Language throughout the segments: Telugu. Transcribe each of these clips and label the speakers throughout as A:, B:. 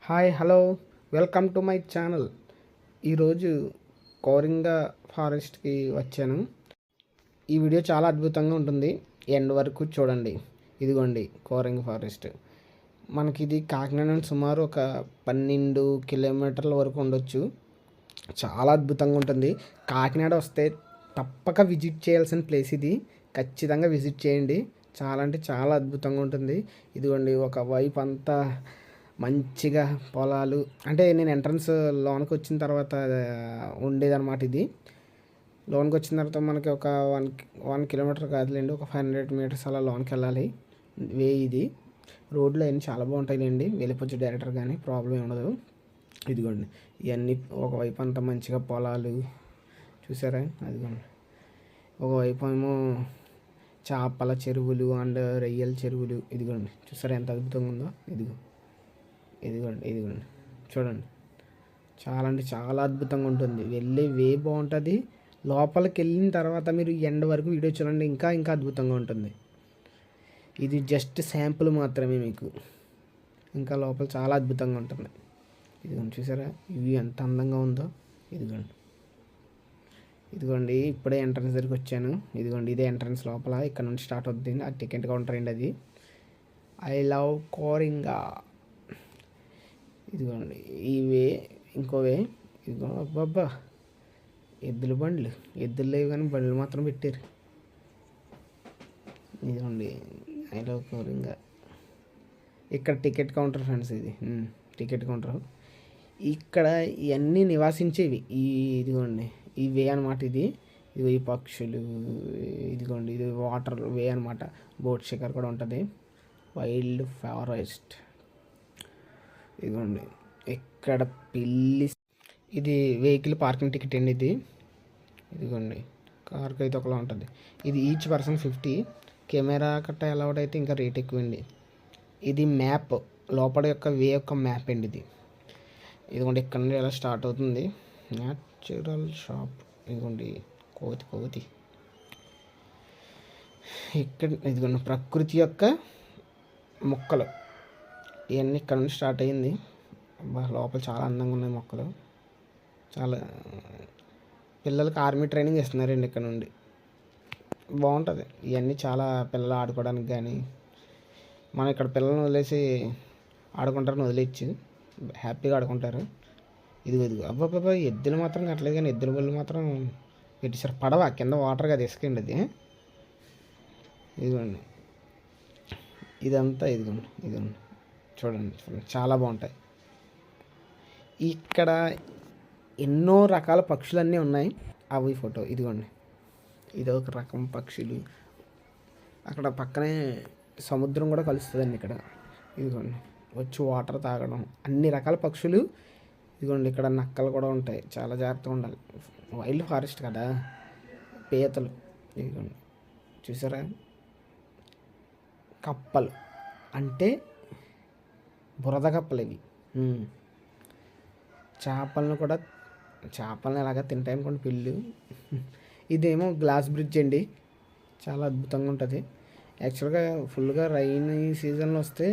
A: Hi hello welcome to my channel. ఈరోజు కోరింగా ఫారెస్ట్కి వచ్చాను. ఈ వీడియో చాలా అద్భుతంగా ఉంటుంది, ఎండ్ వరకు చూడండి. ఇదిగోండి కోరింగా ఫారెస్ట్. మనకి ఇది కాకినాడ నుండి సుమారు ఒక 12 కిలోమీటర్ల వరకు ఉండొచ్చు. చాలా అద్భుతంగా ఉంటుంది. కాకినాడ వస్తే తప్పక విజిట్ చేయాల్సిన ప్లేస్ ఇది. ఖచ్చితంగా విజిట్ చేయండి. చాలా అంటే చాలా అద్భుతంగా ఉంటుంది. ఇదిగోండి ఒక వైపు అంతా మంచిగా పొలాలు, అంటే నేను ఎంట్రన్స్ లోనికి వచ్చిన తర్వాత ఉండేదన్నమాట. ఇది లోనికి వచ్చిన తర్వాత మనకి ఒక 1 కిలోమీటర్ కాదులేండి, ఒక 500 మీటర్స్ అలా లోనికి వెళ్ళాలి. వే ఇది రోడ్లు అవన్నీ చాలా బాగుంటాయిలేండి, వెళ్ళిపోవచ్చు డైరెక్టర్, కానీ ప్రాబ్లం ఉండదు. ఇదిగోండి ఇవన్నీ ఒకవైపు అంతా మంచిగా పొలాలు చూసారా. అదిగోండి ఒకవైపు ఏమో చేపల చెరువులు అండ్ రొయ్యల చెరువులు. ఇదిగోండి చూసారా ఎంత అద్భుతంగా ఉందో. ఇదిగోండి చూడండి. చాలా అంటే చాలా అద్భుతంగా ఉంటుంది. వెళ్ళే వే బాగుంటుంది. లోపలికి వెళ్ళిన తర్వాత మీరు ఎండ్ వరకు వీడియో చూడండి, ఇంకా ఇంకా అద్భుతంగా ఉంటుంది. ఇది జస్ట్ శాంపుల్ మాత్రమే మీకు, ఇంకా లోపల చాలా అద్భుతంగా ఉంటుంది. ఇదిగోండి చూసారా ఇవి ఎంత అందంగా ఉందో. ఇదిగోండి ఇప్పుడే ఎంట్రన్స్ దగ్గరికి వచ్చాను. ఇదిగోండి ఇదే ఎంట్రన్స్, లోపల ఇక్కడ నుంచి స్టార్ట్ అవుతుంది. ఆ టికెట్ కౌంటర్ అండి అది. I love Coringa. ఇదిగోండి ఈ వే, ఇంకో వే. ఇదిగో అబ్బబ్బా బండ్లు, ఎద్దులు లేవు కానీ బండ్లు మాత్రం పెట్టారు. ఇదిగోండి ఐ లవ్ కోరింగా. ఇక్కడ టికెట్ కౌంటర్ ఫ్రెండ్స్, ఇది టికెట్ కౌంటర్. ఇక్కడ ఇవన్నీ నివాసించేవి ఇదిగోండి ఈ వే అనమాట. ఇది ఈ పక్షులు. ఇదిగోండి ఇది వాటర్ వే అనమాట. బోట్ షికార్ కూడా ఉంటుంది. Wild forest. ఇదిగోండి ఇక్కడ పిల్లి. ఇది వెహికల్ పార్కింగ్ టికెట్ అండి ఇది. ఇదిగోండి కార్కి అయితే ఒకలా ఉంటుంది. ఇది ఈచ్ పర్సన్ 50. కెమెరా కట్ట అలౌడ్ అయితే ఇంకా రేట్ ఎక్కువండి. ఇది మ్యాప్, లోపల యొక్క వే యొక్క మ్యాప్ అండి ఇది. ఇదిగోండి ఇక్కడ నుండి ఎలా స్టార్ట్ అవుతుంది. Natural shop. ఇదిగోండి కోతి. ఇక్కడ ఇదిగోండి ప్రకృతి యొక్క మొక్కలు. ఇవన్నీ ఇక్కడ నుంచి స్టార్ట్ అయ్యింది. లోపల చాలా అందంగా ఉన్నాయి మొక్కలు. చాలా పిల్లలకి ఆర్మీ ట్రైనింగ్ ఇస్తున్నారండి ఇక్కడ నుండి. బాగుంటుంది. ఇవన్నీ చాలా పిల్లలు ఆడుకోవడానికి కానీ, మనం ఇక్కడ పిల్లల్ని వదిలేసి ఆడుకుంటారని వదిలేచ్చు, హ్యాపీగా ఆడుకుంటారు. ఇదిగో అబ్బాబ్బా ఎద్దులు మాత్రం కట్టలేదు, కానీ ఎద్దుల బళ్ళు మాత్రం పెట్టేశారు. పడవ కింద వాటర్ కదా, ఇసుకండి అది. ఇదిగోండి ఇదంతా. ఇదిగోండి చూడండి చాలా బాగుంటాయి. ఇక్కడ ఎన్నో రకాల పక్షులన్నీ ఉన్నాయి. అవి ఫోటో. ఇదిగోండి ఇది ఒక రకం పక్షులు. అక్కడ పక్కనే సముద్రం కూడా కలుస్తుందండి ఇక్కడ. ఇదిగోండి వచ్చి వాటర్ తాగడం, అన్ని రకాల పక్షులు. ఇదిగోండి ఇక్కడ నక్కలు కూడా ఉంటాయి, చాలా జాగ్రత్తగా ఉండాలి. వైల్డ్ ఫారెస్ట్ కదా. పీతలు. ఇదిగోండి చూసారా. కప్పలు అంటే బురద కప్పలు ఇవి. చేపలను ఎలాగా తింటాయి అనుకోండి పిల్లు. ఇదేమో గ్లాస్ బ్రిడ్జ్ అండి, చాలా అద్భుతంగా ఉంటుంది. యాక్చువల్గా ఫుల్గా రైన్ సీజన్లో వస్తే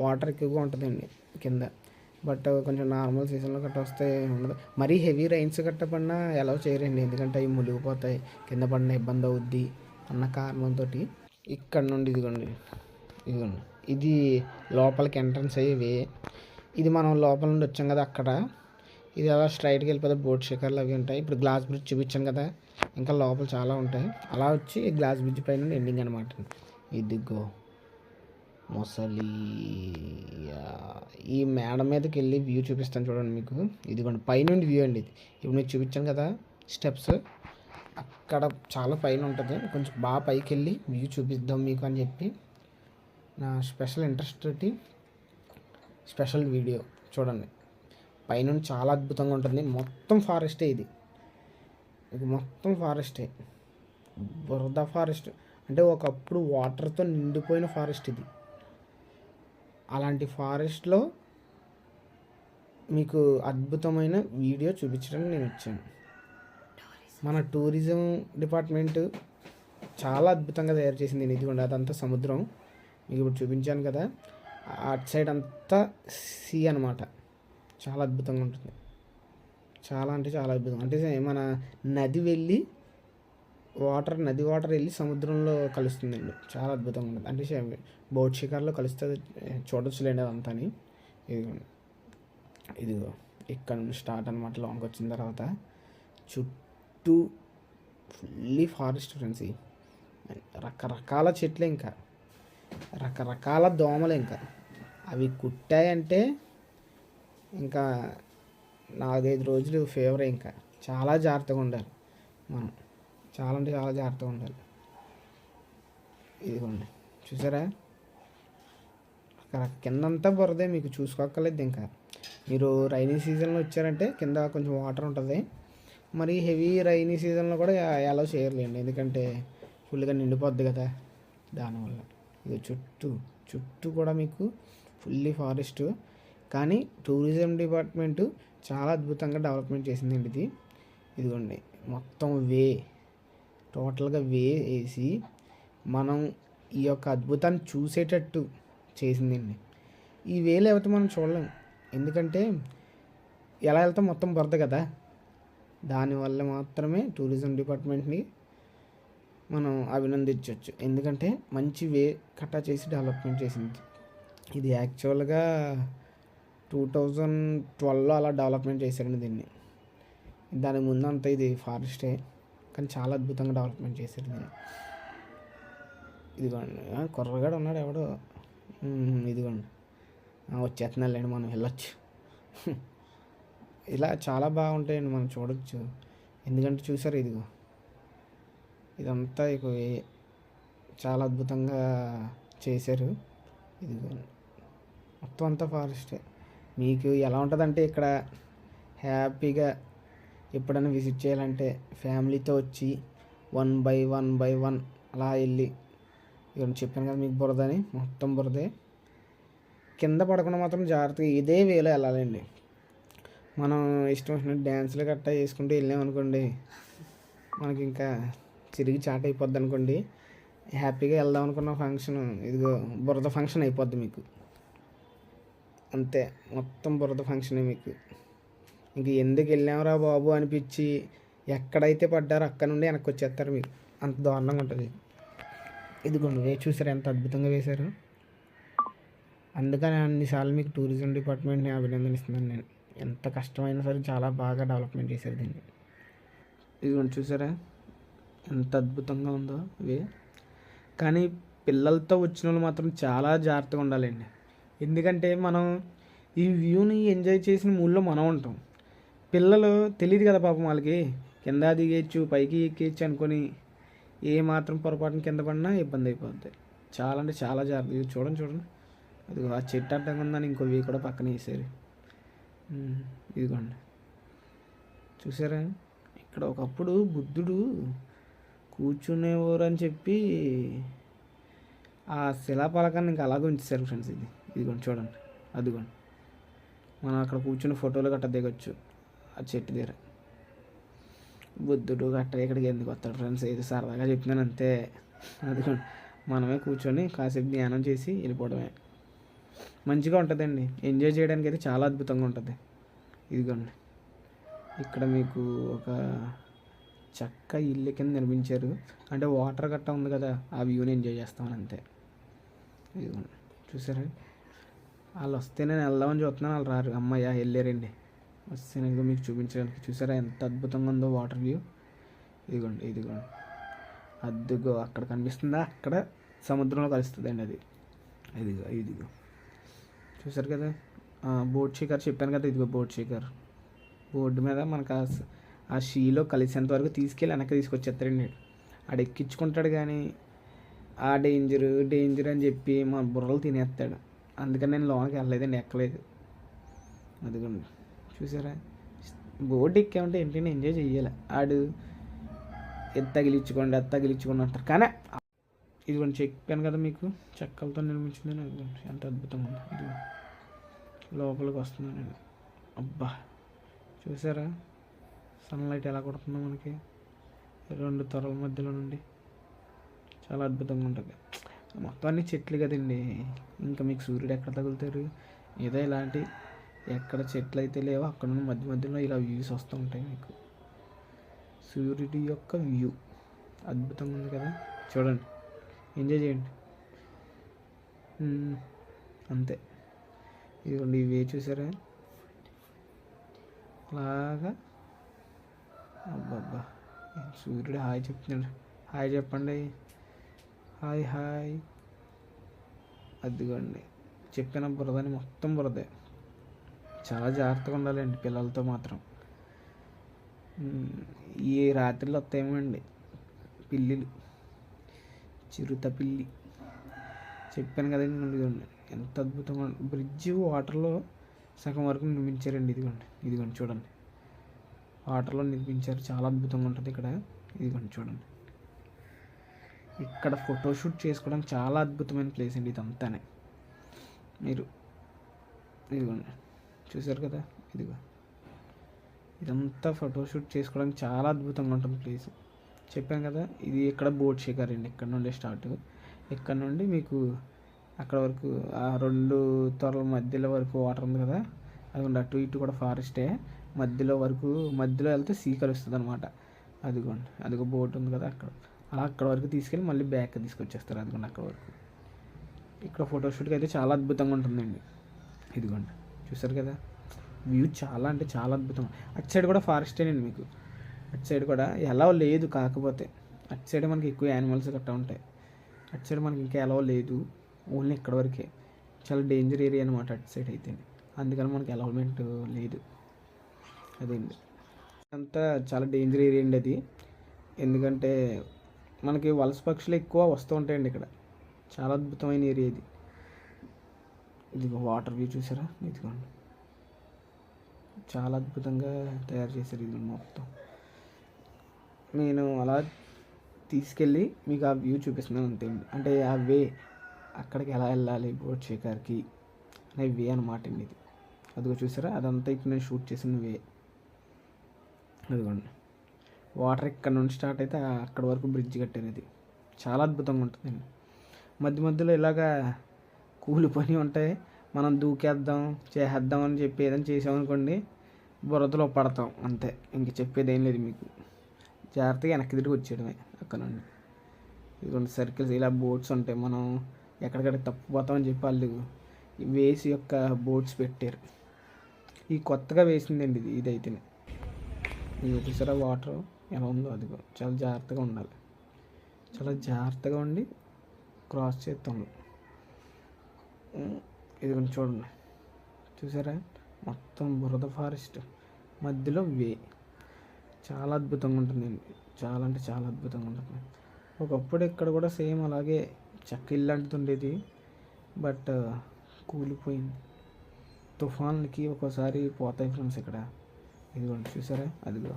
A: వాటర్ ఎక్కువగా ఉంటుందండి కింద. బట్ కొంచెం నార్మల్ సీజన్లో గట్ట వస్తే ఉండదు. మరీ హెవీ రైన్స్ గట్ట పడినా ఎలా చేయరండి, ఎందుకంటే అవి మునిగిపోతాయి, కింద పడిన ఇబ్బంది అవుద్ది అన్న కారణంతో. ఇక్కడ నుండి ఇదిగోండి ఇది లోపలికి ఎంట్రన్స్ అయ్యేవి. ఇది మనం లోపల నుండి వచ్చాం కదా అక్కడ. ఇది అలా స్ట్రైట్కి వెళ్ళిపోతే బోట్ షికార్లు అవి ఉంటాయి. ఇప్పుడు గ్లాస్ బ్రిడ్జ్ చూపించాను కదా, ఇంకా లోపల చాలా ఉంటాయి. అలా వచ్చి గ్లాస్ బ్రిడ్జ్ పైన ఎండింగ్ అనమాట. ఇదిగో మొసలి. ఈ మేడ మీదకి వెళ్ళి వ్యూ చూపిస్తాను చూడండి మీకు. ఇదిగోండి పైనుండి వ్యూ అండి ఇది. ఇప్పుడు మీకు చూపించాను కదా స్టెప్స్, అక్కడ చాలా పైన ఉంటుంది. కొంచెం బాగా పైకి వెళ్ళి వ్యూ చూపిద్దాం మీకు అని చెప్పి నా స్పెషల్ ఇంట్రెస్ట్ తోటి స్పెషల్ వీడియో చూడండి. పైనుండి చాలా అద్భుతంగా ఉంటుంది. మొత్తం ఫారెస్టే ఇది మొత్తం ఫారెస్టే. బురద ఫారెస్ట్ అంటే ఒకప్పుడు వాటర్తో నిండిపోయిన ఫారెస్ట్ ఇది. అలాంటి ఫారెస్ట్లో మీకు అద్భుతమైన వీడియో చూపించడానికి నేను వచ్చాను. మన టూరిజం డిపార్ట్మెంట్ చాలా అద్భుతంగా తయారు చేసింది. ఇదిగోండి అదంతా సముద్రం మీకు ఇప్పుడు చూపించాను కదా. అటు సైడ్ అంతా సీ అనమాట. చాలా అద్భుతంగా ఉంటుంది. చాలా అంటే చాలా అద్భుతం. అంటే మన నది వెళ్ళి నది వాటర్ వెళ్ళి సముద్రంలో కలుస్తుందండి. చాలా అద్భుతంగా ఉంటుంది. అంటే బోట్ షికార్లో కలుస్తుంది, చూడొచ్చులేండి అదంతా అని. ఇదిగో ఇక్కడ నుంచి స్టార్ట్ అనమాట. లాంగ్ వచ్చిన తర్వాత చుట్టూ ఫుల్లీ ఫారెస్ట్ ఫ్రెండ్స్. రకరకాల చెట్లు, ఇంకా రకరకాల దోమలు. ఇంకా అవి కుట్టాయంటే ఇంకా 4-5 రోజులు ఫీవర్. ఇంకా చాలా జాగ్రత్తగా ఉండాలి మనం. చాలా అంటే చాలా జాగ్రత్తగా ఉండాలి. ఇదిగోండి చూసారా, కిందంతా బురదే, మీకు చూసుకోక్కర్లేదు. ఇంకా మీరు రైనీ సీజన్లో వచ్చారంటే కింద కొంచెం వాటర్ ఉంటుంది. మరి హెవీ రైనీ సీజన్లో కూడా అలౌ చేయలేండి, ఎందుకంటే ఫుల్గా నిండిపోద్ది కదా. దానివల్ల ఇది చుట్టూ కూడా మీకు ఫుల్లీ ఫారెస్ట్. కానీ టూరిజం డిపార్ట్మెంటు చాలా అద్భుతంగా డెవలప్మెంట్ చేసిందండి ఇదిగోండి మొత్తం టోటల్గా వేసి మనం ఈ యొక్క అద్భుతాన్ని చూసేటట్టు చేసిందండి. ఈ లేకపోతే మనం చూడలేము, ఎందుకంటే ఎలా వెళ్తాం, మొత్తం బురద కదా. దానివల్ల మాత్రమే టూరిజం డిపార్ట్మెంట్ని మనం అభినందించవచ్చు, ఎందుకంటే మంచి కట్టా చేసి డెవలప్మెంట్ చేసింది. ఇది యాక్చువల్గా 2012లో అలా డెవలప్మెంట్ చేశారండి దీన్ని. దాని ముందంతా ఇది ఫారెస్టే, కానీ చాలా అద్భుతంగా డెవలప్మెంట్ చేశారు దీన్ని. ఇదిగోండి కుర్రగాడు ఉన్నాడు ఎవడో, ఇదిగోండి వచ్చేస్తున్నాళ్ళండి, మనం వెళ్ళొచ్చు. ఇలా చాలా బాగుంటాయండి, మనం చూడొచ్చు. ఎందుకంటే చూసారు, ఇదంతా చాలా అద్భుతంగా చేశారు. ఇదిగోండి మొత్తం అంతా ఫారెస్టే. మీకు ఎలా ఉంటుందంటే ఇక్కడ హ్యాపీగా ఎప్పుడైనా విజిట్ చేయాలంటే ఫ్యామిలీతో వచ్చి 1 by 1 అలా వెళ్ళి, ఇక చెప్పాను కదా మీకు బురదని, మొత్తం బురదే. కింద పడకుండా మాత్రం జాగ్రత్తగా ఇదే వేలో వెళ్ళాలండి. మనం ఇష్టం వచ్చినట్టు డ్యాన్సులు గట్టా చేసుకుంటూ వెళ్ళామనుకోండి, మనకి ఇంకా చిరిగి చాట్ అయిపోద్ది అనుకోండి. హ్యాపీగా వెళ్దాం అనుకున్న ఫంక్షన్ ఇదిగో బురద ఫంక్షన్ అయిపోద్ది మీకు. అంతే, మొత్తం బురద ఫంక్షనే మీకు. ఇంక ఎందుకు వెళ్ళామరా బాబు అనిపించి ఎక్కడైతే పడ్డారో అక్కడ నుండి వెనక్కి వచ్చేస్తారు మీరు, అంత దారుణంగా ఉంటుంది. ఇదిగోండి చూసారు ఎంత అద్భుతంగా వేశారు. అందుకని అన్నిసార్లు మీకు టూరిజం డిపార్ట్మెంట్ని అభినందనిస్తున్నాను నేను. ఎంత కష్టమైనా సరే చాలా బాగా డెవలప్మెంట్ చేశారు దీన్ని. ఇదిగోండి చూసారా ఎంత అద్భుతంగా ఉందో కానీ పిల్లలతో వచ్చిన వాళ్ళు మాత్రం చాలా జాగ్రత్తగా ఉండాలండి, ఎందుకంటే మనం ఈ వ్యూని ఎంజాయ్ చేసిన మూడ్లో మనం ఉంటాం. పిల్లలు తెలియదు కదా పాపం, వాళ్ళకి కింద దిగేయచ్చు పైకి ఎక్కేయచ్చు అనుకొని ఏ మాత్రం పొరపాటున కింద పడినా ఇబ్బంది అయిపోద్ది. చాలా అంటే చాలా జాగ్రత్త. ఇది చూడండి అది ఆ చెట్టు అడ్డంగా ఉందని ఇంకో కూడా పక్కన వేసారు. ఇదిగోండి చూసారా, ఇక్కడ ఒకప్పుడు బుద్ధుడు కూర్చునేవారు అని చెప్పి ఆ శిలాపలకాన్ని ఇంకా అలాగే ఉంచేశారు ఫ్రెండ్స్. ఇదిగోండి చూడండి, అదిగోండి మనం అక్కడ కూర్చుని ఫోటోలు గట్ట దిగొచ్చు ఆ చెట్టు దగ్గర. బుద్ధుడు గట్ట ఇక్కడికి ఎందుకు వస్తాడు ఫ్రెండ్స్, ఏది సరదాగా చెప్తున్నాను అంతే. అదిగోండి మనమే కూర్చొని కాసేపు ధ్యానం చేసి వెళ్ళిపోవడమే. మంచిగా ఉంటుందండి, ఎంజాయ్ చేయడానికి అయితే చాలా అద్భుతంగా ఉంటుంది. ఇదిగోండి ఇక్కడ మీకు ఒక చక్క ఇల్లు కింద నిర్మించారు, అంటే వాటర్ గట్ట ఉంది కదా, ఆ వ్యూని ఎంజాయ్ చేస్తామని అంతే. ఇదిగోండి చూసారా, వాళ్ళు వస్తే నేను వెళ్దామని చూస్తున్నాను, వాళ్ళు రారు. అమ్మయ్య వెళ్ళారండి, వస్తే నేను మీకు చూపించడానికి. చూసారా ఎంత అద్భుతంగా ఉందో వాటర్ వ్యూ. ఇదిగోండి అద్దుగో అక్కడ కనిపిస్తుందా, అక్కడ సముద్రంలో కలుస్తుందండి అది. ఇదిగో చూసారు కదా, బోట్ షికార్ చెప్పాను కదా, ఇదిగో బోట్ షికార్. బోర్డు మీద మనకు ఆ షీలో కలిసేంత వరకు తీసుకెళ్ళి వెనక్కి తీసుకొచ్చేస్తాడండి. ఆడు ఎక్కించుకుంటాడు, కానీ ఆ డేంజర్ అని చెప్పి మా బుర్రలు తినేస్తాడు. అందుకని నేను లోనికి వెళ్ళలేదండి, ఎక్కలేదు. అదిగోండి చూసారా, బోర్డు ఎక్కామంటే ఏంటంటే ఎంజాయ్ చెయ్యాలి. ఆడు అది తగిలించుకోండి అంటారు, కానీ ఇదిగోండి చెప్పాను కదా మీకు చెక్కలతో నిర్మించిందని. అదిగోండి ఎంత అద్భుతంగా ఉంది. ఇది లోపలికి వస్తున్నానండి, అబ్బా చూసారా సన్లైట్ ఎలా కొడుతుందో మనకి 2 తొరల మధ్యలో నుండి. చాలా అద్భుతంగా ఉంటుంది. మొత్తం అన్ని చెట్లు కదండి, ఇంకా మీకు సూర్యుడు ఎక్కడ తగులుతారు. ఏదో ఇలాంటి ఎక్కడ చెట్లు అయితే లేవో అక్కడ నుండి మధ్య మధ్యలో ఇలా వ్యూస్ వస్తూ ఉంటాయి మీకు. సూర్యుడి యొక్క వ్యూ అద్భుతంగా ఉంది కదా, చూడండి, ఎంజాయ్ చేయండి. అంతే. ఇదిగోండి ఇవే చూసారా అలాగా. అబ్బబ్బా, సూర్యుడు హాయ్ చెప్తున్నాడు. హాయ్ చెప్పండి, హాయ్ హాయ్. అదిగోండి చెప్పిన బురదని, మొత్తం బురదే. చాలా జాగ్రత్తగా ఉండాలండి పిల్లలతో మాత్రం. ఈ రాత్రిలో వస్తాయేమో అండి పిల్లిలు, చిరుత పిల్లి. చెప్పాను కదండి, ఎంత అద్భుతంగా బ్రిడ్జ్ వాటర్లో సగం వరకు నిర్మించారండి. ఇదిగోండి చూడండి, వాటర్లో నిర్మించారు. చాలా అద్భుతంగా ఉంటుంది ఇక్కడ. ఇదిగోండి చూడండి, ఇక్కడ ఫోటోషూట్ చేసుకోవడానికి చాలా అద్భుతమైన ప్లేస్ అండి ఇదంతానే. మీరు ఇదిగోండి చూసారు కదా, ఇదంతా ఫోటోషూట్ చేసుకోవడానికి చాలా అద్భుతంగా ఉంటుంది ప్లేస్. చెప్పాను కదా, ఇది ఇక్కడ బోట్ షికార్ అండి. ఇక్కడ నుండి స్టార్ట్, ఇక్కడ నుండి మీకు అక్కడ వరకు ఆ 2 తొరల మధ్యలో వరకు వాటర్ ఉంది కదా, అదిగోండి అటు ఇటు కూడా ఫారెస్టే. మధ్యలో వెళ్తే సీ కలుస్తుంది అనమాట. అదిగోండి అదిగో బోట్ ఉంది కదా అక్కడ, అలా అక్కడ వరకు తీసుకెళ్ళి మళ్ళీ బ్యాక్ తీసుకొచ్చేస్తారు. అదిగోండి అక్కడ వరకు. ఇక్కడ ఫోటోషూట్కి అయితే చాలా అద్భుతంగా ఉంటుందండి. ఇదిగోండి చూసారు కదా, వ్యూ చాలా అంటే చాలా అద్భుతం. అటు సైడ్ కూడా ఫారెస్టేనండి మీకు. అటు సైడ్ కూడా ఎలా లేదు, కాకపోతే అటు సైడ్ మనకి ఎక్కువ యానిమల్స్ గట్టా ఉంటాయి. అటు సైడ్ మనకి ఇంకా ఎలా లేదు, ఓన్లీ ఇక్కడ వరకే. చాలా డేంజర్ ఏరియా అనమాట అటు సైడ్ అయితే, అందుకని మనకి అలౌమెంట్ లేదు. అదేండి అంతా చాలా డేంజర్ ఏరియా అండి అది. ఎందుకంటే మనకి వలస పక్షులు ఎక్కువ వస్తూ ఉంటాయండి ఇక్కడ. చాలా అద్భుతమైన ఏరియా ఇది. ఇదిగో వాటర్ వ్యూ చూసారా, ఇదిగోండి చాలా అద్భుతంగా తయారు చేశారు. ఇది మొత్తం నేను అలా తీసుకెళ్ళి మీకు ఆ వ్యూ చూపిస్తున్నాను అంతే. అంటే ఆ వే, అక్కడికి ఎలా వెళ్ళాలి బోట్ షికార్కి అనే వే అనమాట అండి ఇది. అదిగో చూసారా, అదంతా ఇప్పుడు నేను షూట్ చేసిన వే. అదిగోండి వాటర్ ఇక్కడ నుండి స్టార్ట్ అయితే అక్కడ వరకు బ్రిడ్జ్ కట్టారు. ఇది చాలా అద్భుతంగా ఉంటుందండి. మధ్య మధ్యలో ఇలాగా కూలిపోయి ఉంటాయి. మనం దూకేద్దాం చేసేద్దాం అని చెప్పి ఏదైనా చేసామనుకోండి, బురదలో పడతాం అంతే. ఇంక చెప్పేది ఏం లేదు మీకు. జాగ్రత్తగా వెనక్కి తిరిగి వచ్చేయడమే అక్కడ నుండి. ఇదిగోండి సర్కిల్స్, ఇలా బోట్స్ ఉంటాయి. మనం ఎక్కడికక్కడ తప్పిపోతామని చెప్పి వాళ్ళు వేసి యొక్క బోట్స్ పెట్టారు. ఈ కొత్తగా వేసిందండి ఇదైతేనే. ఇది చూసారా వాటర్ ఎలా ఉందో, అదిగో చాలా జాగ్రత్తగా ఉండాలి. చాలా జాగ్రత్తగా ఉండి క్రాస్ చేస్తాం. ఇదిగోండి చూడండి, చూసారా మొత్తం బురద ఫారెస్ట్ మధ్యలో వే. చాలా అద్భుతంగా ఉంటుందండి, చాలా అంటే చాలా అద్భుతంగా ఉంటుంది. ఒకప్పుడు ఇక్కడ కూడా సేమ్ అలాగే చెక్క ఇల్లు లాంటిది ఉండేది, బట్ కూలిపోయింది. తుఫాన్లకి ఒక్కోసారి పోతాయి ఫ్రెండ్స్ ఇక్కడ. ఇదిగోండి చూసారా, అదిగో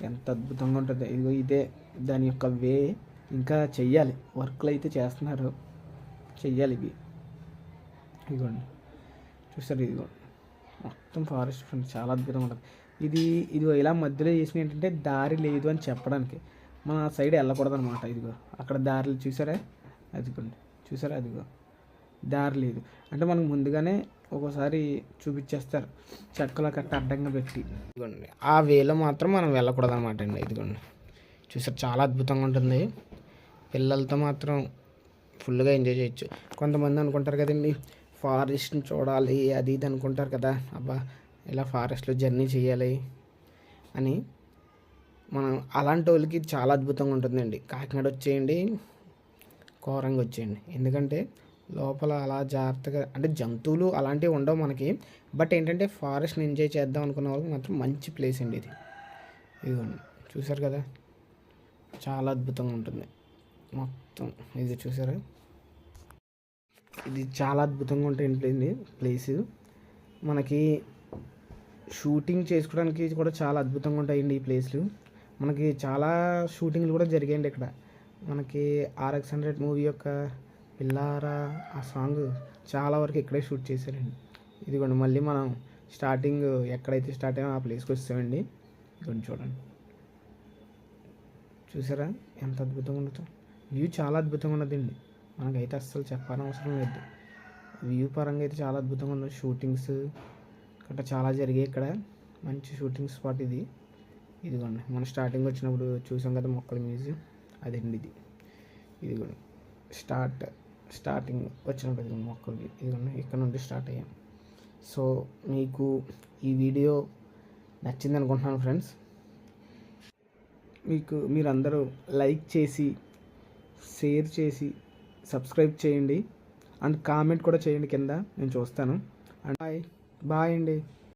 A: ఎంత అద్భుతంగా ఉంటుంది. ఇదిగో ఇదే దాని యొక్క వే. ఇంకా చెయ్యాలి, వర్క్లు అయితే చేస్తున్నారు, చెయ్యాలి ఇవి. ఇదిగోండి చూసారు, ఇదిగోండి మొత్తం ఫారెస్ట్ ఫ్రెండ్స్ చాలా అద్భుతంగా ఉంటుంది. ఇదిగో ఇలా మధ్యలో చేసిన ఏంటంటే దారి లేదు అని చెప్పడానికి, మన సైడ్ వెళ్ళకూడదు అనమాట. ఇదిగో అక్కడ దారులు చూసారా, అదిగోండి చూసారా, అదిగో దారి లేదు అంటే మనకు ముందుగానే ఒక్కోసారి చూపించేస్తారు చెక్కలో కట్ట అడ్డంగా పెట్టి. ఇదిగోండి ఆ వేలో మాత్రం మనం వెళ్ళకూడదు అనమాట అండి. ఇదిగోండి చూసారు, చాలా అద్భుతంగా ఉంటుంది. పిల్లలతో మాత్రం ఫుల్గా ఎంజాయ్ చేయొచ్చు. కొంతమంది అనుకుంటారు కదండి ఫారెస్ట్ని చూడాలి అది ఇది అనుకుంటారు కదా, అబ్బా ఇలా ఫారెస్ట్లో జర్నీ చేయాలి అని. మనం అలాంటి వాళ్ళకి చాలా అద్భుతంగా ఉంటుందండి. కాకినాడ వచ్చేయండి, కోరంగి వచ్చేయండి. ఎందుకంటే లోపల అలా జాగ్రత్తగా, అంటే జంతువులు అలాంటివి ఉండవు మనకి, బట్ ఏంటంటే ఫారెస్ట్ని ఎంజాయ్ చేద్దాం అనుకున్న వాళ్ళకి మాత్రం మంచి ప్లేస్ అండి ఇది. ఇదిగోండి చూసారు కదా, చాలా అద్భుతంగా ఉంటుంది మొత్తం. ఇది చూసారా, ఇది చాలా అద్భుతంగా ఉంటుంది ప్లేస్. మనకి షూటింగ్ చేసుకోవడానికి కూడా చాలా అద్భుతంగా ఉంటాయండి ఈ ప్లేస్లు. మనకి చాలా షూటింగ్లు కూడా జరిగాయండి ఇక్కడ. మనకి RX100 మూవీ యొక్క పిల్లారా ఆ సాంగ్ చాలా వరకు ఇక్కడే షూట్ చేశారండి. ఇదిగోండి మళ్ళీ మనం స్టార్టింగ్ ఎక్కడైతే స్టార్ట్ అయ్యామో ఆ ప్లేస్కి వచ్చామండి. ఇదిగోండి చూడండి, చూసారా ఎంత అద్భుతంగా ఉండదు. వ్యూ చాలా అద్భుతంగా ఉన్నదండి. మనకైతే అస్సలు చెప్పనవసరం లేదు. వ్యూ పరంగా అయితే చాలా అద్భుతంగా ఉంది. షూటింగ్స్ గట్రా చాలా జరిగాయి ఇక్కడ. మంచి షూటింగ్ స్పాట్ ఇది. ఇదిగోండి మనం స్టార్టింగ్ వచ్చినప్పుడు చూసాం కదా మొక్కల మ్యూజియం, అదండి ఇది. ఇదిగోండి స్టార్టింగ్ వచ్చినప్పుడు ఇదిగోండి మొక్కలకి, ఇదిగోండి ఇక్కడ నుండి స్టార్ట్ అయ్యాం. సో మీకు ఈ వీడియో నచ్చింది అనుకుంటున్నాను ఫ్రెండ్స్. మీరందరూ లైక్ చేసి, షేర్ చేసి, సబ్స్క్రైబ్ చేయండి అండ్ కామెంట్ కూడా చేయండి కింద, నేను చూస్తాను. అండ్ బాయ్ అండి.